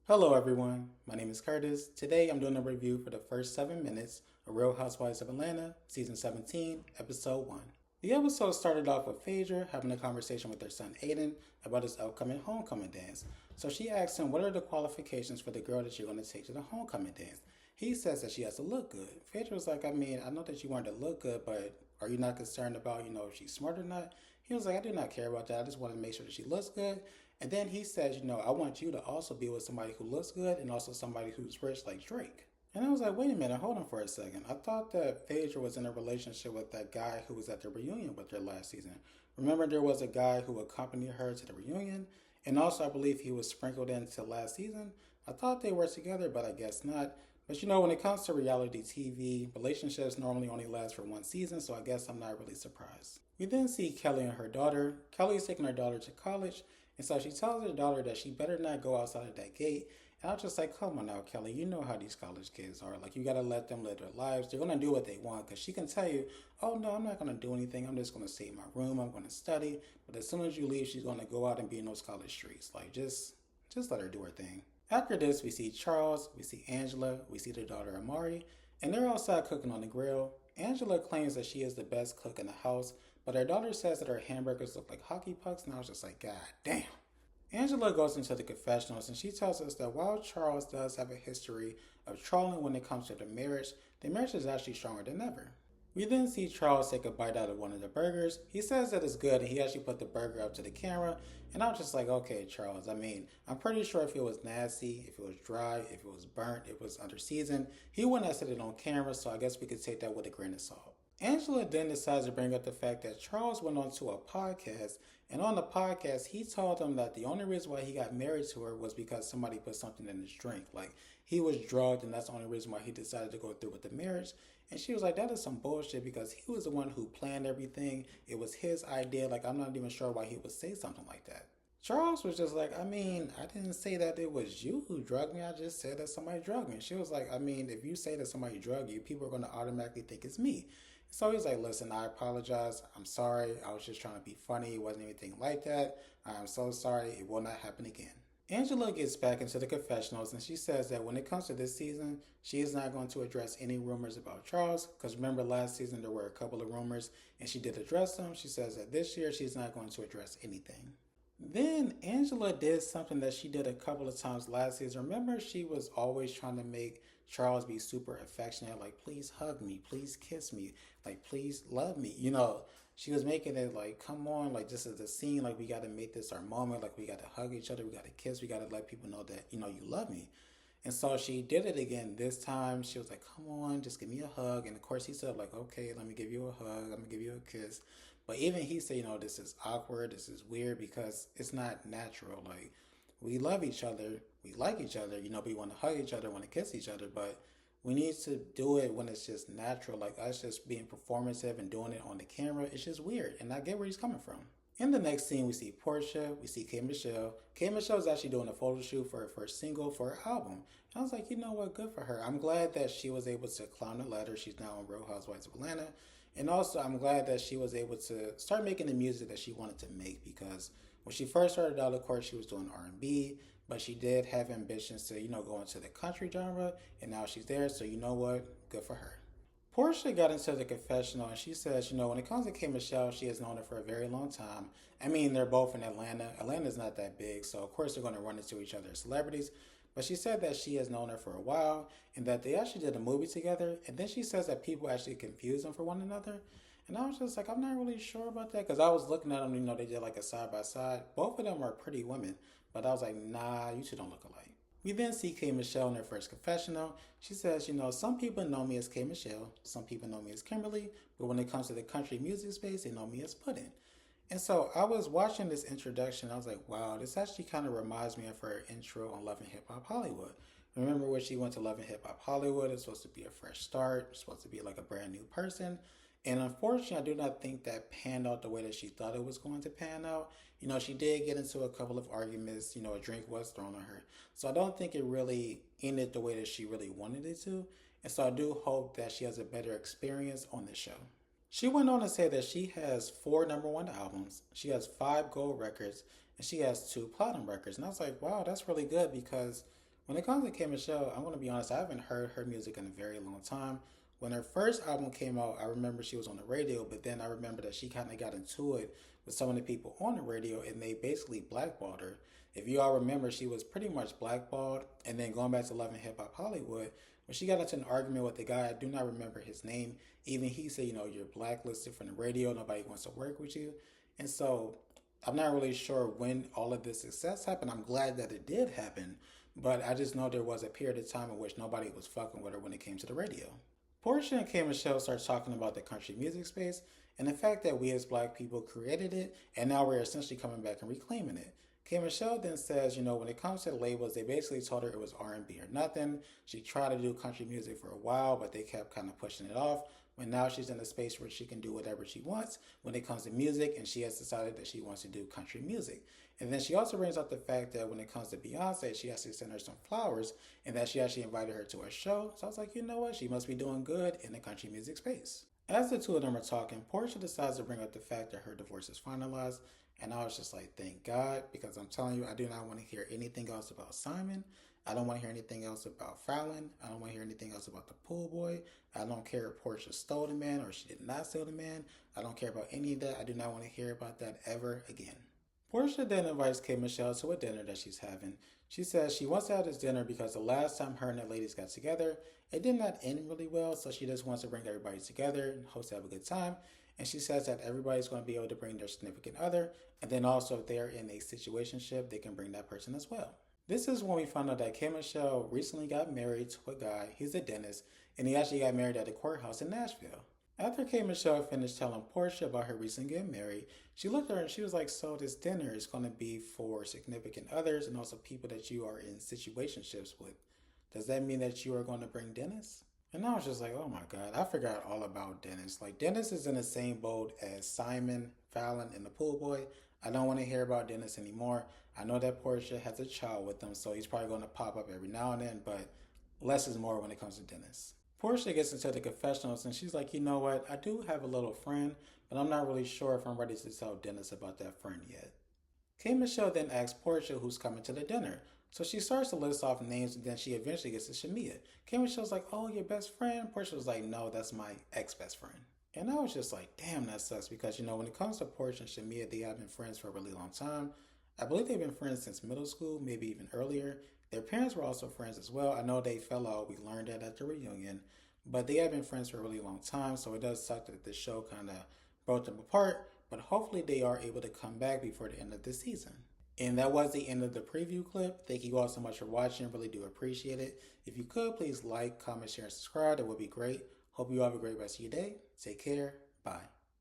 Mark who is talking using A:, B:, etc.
A: Hello everyone, my name is Curtis. Today I'm doing a review for the first 7 minutes of Real Housewives of Atlanta, Season 17, Episode 1. The episode started off with Phaedra having a conversation with her son Aiden about his upcoming homecoming dance. So she asks him what are the qualifications for the girl that you're going to take to the homecoming dance. He says that she has to look good. Phaedra was like, I know that you want her to look good, but are you not concerned about, if she's smart or not? He was like, I do not care about that. I just want to make sure that she looks good. And then he says, I want you to also be with somebody who looks good and also somebody who's rich like Drake. And I was like, wait a minute, hold on for a second. I thought that Phaedra was in a relationship with that guy who was at the reunion with her last season. Remember, there was a guy who accompanied her to the reunion, and also I believe he was sprinkled into last season. I thought they were together, but I guess not. But when it comes to reality TV, relationships normally only last for one season, so I guess I'm not really surprised. We then see Kelly and her daughter. Kelly's taking her daughter to college, and so she tells her daughter that she better not go outside of that gate. And I was just like, come on now, Kelly, you know how these college kids are. Like, you gotta let them live their lives. They're gonna do what they want, because she can tell you, oh no, I'm not gonna do anything. I'm just gonna stay in my room. I'm gonna study. But as soon as you leave, she's gonna go out and be in those college streets. Like, just let her do her thing. After this, we see Charles, we see Angela, we see their daughter Amari, and they're outside cooking on the grill. Angela claims that she is the best cook in the house, but her daughter says that her hamburgers look like hockey pucks, and I was just like, God damn. Angela goes into the confessionals and she tells us that while Charles does have a history of trolling when it comes to the marriage is actually stronger than ever. We then see Charles take a bite out of one of the burgers. He says that it's good and he actually put the burger up to the camera. And I was just like, okay, Charles, I'm pretty sure if it was nasty, if it was dry, if it was burnt, if it was under seasoned, he wouldn't have said it on camera, so I guess we could take that with a grain of salt. Angela then decides to bring up the fact that Charles went on to a podcast, and on the podcast, he told them that the only reason why he got married to her was because somebody put something in his drink. Like, he was drugged, and that's the only reason why he decided to go through with the marriage. And she was like, that is some bullshit because he was the one who planned everything. It was his idea. Like, I'm not even sure why he would say something like that. Charles was just like, I didn't say that it was you who drugged me. I just said that somebody drugged me. She was like, if you say that somebody drugged you, people are going to automatically think it's me. So he's like, listen, I apologize. I'm sorry. I was just trying to be funny. It wasn't anything like that. I'm so sorry. It will not happen again. Angela gets back into the confessionals and she says that when it comes to this season, she is not going to address any rumors about Charles. Because remember, last season there were a couple of rumors and she did address them. She says that this year she's not going to address anything. Then Angela did something that she did a couple of times last season. Remember, she was always trying to make Charles be super affectionate, like, please hug me, please kiss me, like, please love me. She was making it like, come on, like, this is the scene, like, we got to make this our moment, like, we got to hug each other, we got to kiss, we got to let people know that, you love me. And so she did it again this time. She was like, come on, just give me a hug. And of course, he said, like, okay, let me give you a hug. Let me give you a kiss. But even he said, this is awkward. This is weird because it's not natural. Like, we love each other. We like each other. We want to hug each other, want to kiss each other. But we need to do it when it's just natural. Like, us just being performative and doing it on the camera. It's just weird. And I get where he's coming from. In the next scene, we see Portia, we see K. Michelle. K. Michelle is actually doing a photo shoot for her first single for her album. And I was like, you know what, good for her. I'm glad that she was able to climb the ladder. She's now on Real Housewives of Atlanta. And also, I'm glad that she was able to start making the music that she wanted to make because when she first started out, of course, she was doing R&B, but she did have ambitions to, go into the country genre, and now she's there, so you know what? Good for her. Portia got into the confessional and she says, when it comes to K. Michelle, she has known her for a very long time. They're both in Atlanta. Atlanta's not that big, so of course they're going to run into each other as celebrities. But she said that she has known her for a while and that they actually did a movie together. And then she says that people actually confuse them for one another. And I was just like, I'm not really sure about that because I was looking at them, they did like a side by side. Both of them are pretty women, but I was like, nah, you two don't look alike. We then see K. Michelle in her first confessional. She says, some people know me as K. Michelle, some people know me as Kimberly, but when it comes to the country music space, they know me as Puddin'. And so I was watching this introduction, I was like, wow, this actually kind of reminds me of her intro on Love and Hip Hop Hollywood. Remember when she went to Love and Hip Hop Hollywood, it's supposed to be a fresh start, it's supposed to be like a brand new person. And unfortunately, I do not think that panned out the way that she thought it was going to pan out. She did get into a couple of arguments. A drink was thrown on her. So I don't think it really ended the way that she really wanted it to. And so I do hope that she has a better experience on this show. She went on to say that she has 4 number 1 albums, she has 5 gold records, and she has 2 platinum records. And I was like, wow, that's really good because When it comes to K Michelle, I'm going to be honest, I haven't heard her music in a very long time. When her first album came out, I remember she was on the radio, but then I remember that she kind of got into it with some of the people on the radio and they basically blackballed her. If you all remember, she was pretty much blackballed. And then going back to Love and Hip Hop Hollywood, when she got into an argument with the guy, I do not remember his name. Even he said, you're blacklisted from the radio, nobody wants to work with you. And so I'm not really sure when all of this success happened. I'm glad that it did happen, but I just know there was a period of time in which nobody was fucking with her when it came to the radio. Portia and K Michelle starts talking about the country music space and the fact that we as black people created it and now we're essentially coming back and reclaiming it. K Michelle then says, when it comes to the labels, they basically told her it was R&B or nothing. She tried to do country music for a while, but they kept kind of pushing it off. But now she's in a space where she can do whatever she wants when it comes to music, and she has decided that she wants to do country music. And then she also brings up the fact that when it comes to Beyonce, she actually sent her some flowers and that she actually invited her to her show. So I was like, you know what? She must be doing good in the country music space. As the two of them are talking, Portia decides to bring up the fact that her divorce is finalized. And I was just like, thank God, because I'm telling you, I do not want to hear anything else about Simon. I don't want to hear anything else about Fallon. I don't want to hear anything else about the pool boy. I don't care if Portia stole the man or she did not steal the man. I don't care about any of that. I do not want to hear about that ever again. Portia then invites K Michelle to a dinner that she's having. She says she wants to have this dinner because the last time her and the ladies got together, it did not end really well, so she just wants to bring everybody together and hopes to have a good time. And she says that everybody's going to be able to bring their significant other, and then also if they're in a situationship, they can bring that person as well. This is when we found out that K Michelle recently got married to a guy. He's a dentist, and he actually got married at the courthouse in Nashville. After K Michelle finished telling Portia about her recent getting married, she looked at her and she was like, so this dinner is going to be for significant others and also people that you are in situationships with. Does that mean that you are going to bring Dennis? And I was just like, oh my God, I forgot all about Dennis. Like, Dennis is in the same boat as Simon, Fallon, and the pool boy. I don't want to hear about Dennis anymore. I know that Portia has a child with him, so he's probably going to pop up every now and then, but less is more when it comes to Dennis. Portia gets into the confessionals and she's like, you know what? I do have a little friend, but I'm not really sure if I'm ready to tell Dennis about that friend yet. K Michelle then asks Portia who's coming to the dinner. So she starts to list off names and then she eventually gets to Shamia. K Michelle's like, oh, your best friend? Portia was like, no, that's my ex-best friend. And I was just like, damn, that sucks because, when it comes to Portia and Shamia, they have been friends for a really long time. I believe they've been friends since middle school, maybe even earlier. Their parents were also friends as well. I know they fell out. We learned that at the reunion. But they have been friends for a really long time, so it does suck that this show kind of broke them apart. But hopefully they are able to come back before the end of the season. And that was the end of the preview clip. Thank you all so much for watching. Really do appreciate it. If you could, please like, comment, share, and subscribe. That would be great. Hope you all have a great rest of your day. Take care. Bye.